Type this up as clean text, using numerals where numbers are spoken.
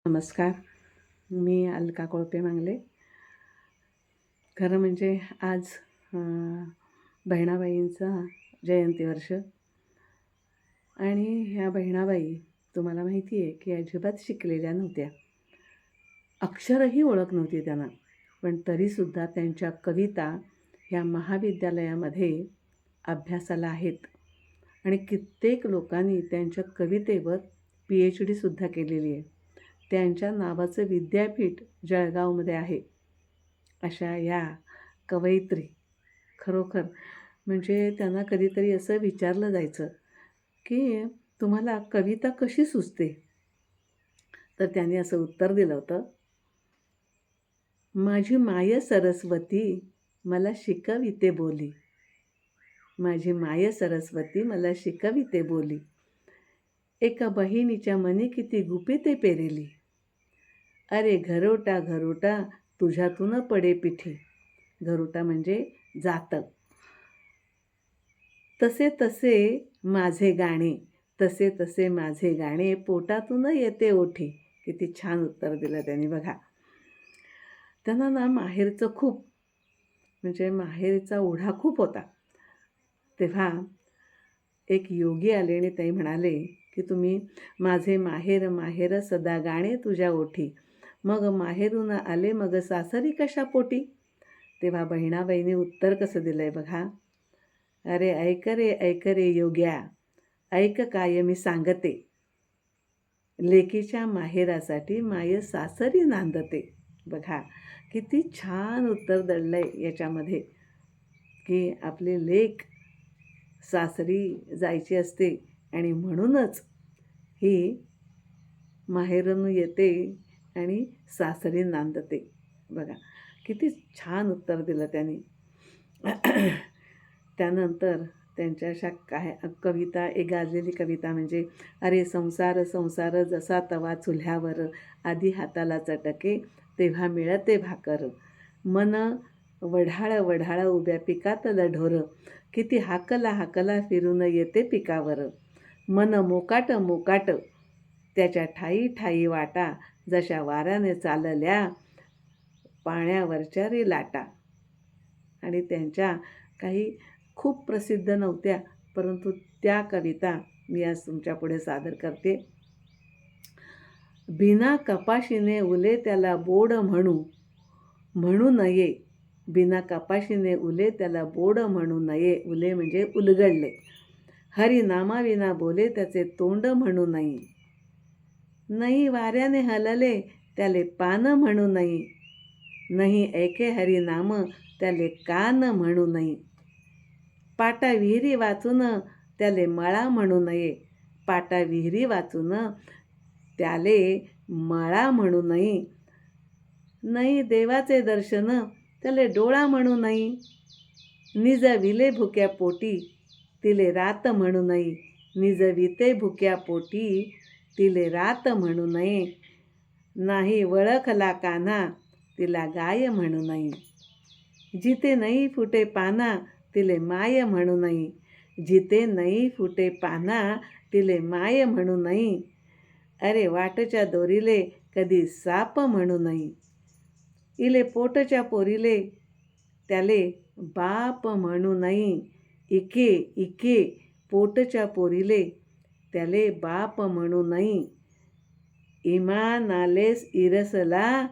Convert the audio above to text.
नमस्कार. मी अलका कोळपे मांगले. खरं म्हणजे आज बहिणाबाईंचा जयंती वर्ष आणि ह्या बहिणाबाई तुम्हाला माहिती आहे की अजिबात शिकलेल्या नव्हत्या. अक्षरही ओळख नव्हती त्यांना. पण तरीसुद्धा त्यांच्या कविता ह्या महाविद्यालयामध्ये अभ्यासाला आहेत आणि कित्येक लोकांनी त्यांच्या कवितेवर PhD सुद्धा केलेली आहे. त्यांच्या नावाचं विद्यापीठ जळगावमध्ये आहे. अशा या कवयित्री खरोखर म्हणजे त्यांना कधीतरी असं विचारलं जायचं की तुम्हाला कविता कशी सुचते? तर त्यांनी असं उत्तर दिलं होतं, माझी माय सरस्वती मला शिकविते बोली. माझी माय सरस्वती मला शिकविते बोली. एका बहिणीच्या मनी किती गुपिते पेरेली. अरे घरोटा घरोटा तुझ्यातून पडे पिठी. घरोटा म्हणजे जातं. तसे तसे माझे गाणे, तसे तसे माझे गाणे पोटातून येते ओठी. किती छान उत्तर दिलं त्यांनी बघा. त्यांना ना माहेरचं खूप म्हणजे माहेरचा ओढा खूप होता. तेव्हा एक योगी आले आणि ते म्हणाले की तुम्ही माझे माहेर माहेर सदा गाणे तुझ्या ओठी. मग माहेरून आले मग सासरी कशा पोटी. तेव्हा बहिणाबाईंनी उत्तर कसं दिलंय बघा. अरे ऐक रे योग्या, ऐक काय मी सांगते. लेकीच्या माहेरासाठी माय सासरी नांदते. बघा किती छान उत्तर दडलंय याच्यामध्ये की आपली लेक सासरी जायची असते आणि म्हणूनच ही माहेरून येते आणि सासरी नांदते. बघा किती छान उत्तर दिलं त्यांनी. त्यानंतर त्यांच्या अशा काय कविता, एक गाजलेली कविता म्हणजे अरे संसार संसार जसा तवा चुल्ह्यावर, आधी हाताला चटके तेव्हा मिळते भाकर. मन वढाळ वढाळ उभ्या पिकातलं ढोर, किती हाकला हाकला फिरून येते पिकावर. मन मोकाट मोकाट त्याच्या ठाई ठाई वाटा, जशा वाऱ्याने चालल्या पाण्यावरच्या रे लाटा. आणि त्यांच्या काही खूप प्रसिद्ध नव्हत्या परंतु त्या कविता मी आज तुमच्यापुढे सादर करते. बिना कपाशीने उले त्याला बोड म्हणू नये. बिना कपाशीने उले त्याला बोड म्हणू नये. उले म्हणजे उलगडले. हरी नामाविना बोले त्याचे तोंड म्हणू नये. नाही वाऱ्याने हलले त्याले पान म्हणू नये. नाही ऐके हरी नाम त्याले कान म्हणू नये. पाटा विहिरी वाचून त्याले मळा म्हणू नये. पाटा विहिरी वाचून त्याले मळा म्हणू नये. नाही देवाचे दर्शन त्याले डोळा म्हणू नये. निज विले भुक्या पोटी तिले रात म्हणू नये. निज विते भुक्या पोटी तिले रात म्हणू नये. नाही वळखला कान्हा तिला गाय म्हणू नये. जिथे नाही फुटे पाना तिले माय म्हणू नये. जिथे नाही फुटे पाना तिले माय म्हणू नये. अरे वाटच्या दोरीले कधी साप म्हणू नये. इले पोटच्या पोरीले त्याले बाप म्हणू नये. इके इके पोटच्या पोरीले त्याले बाप म्हणू नये. इमानालेस इरसला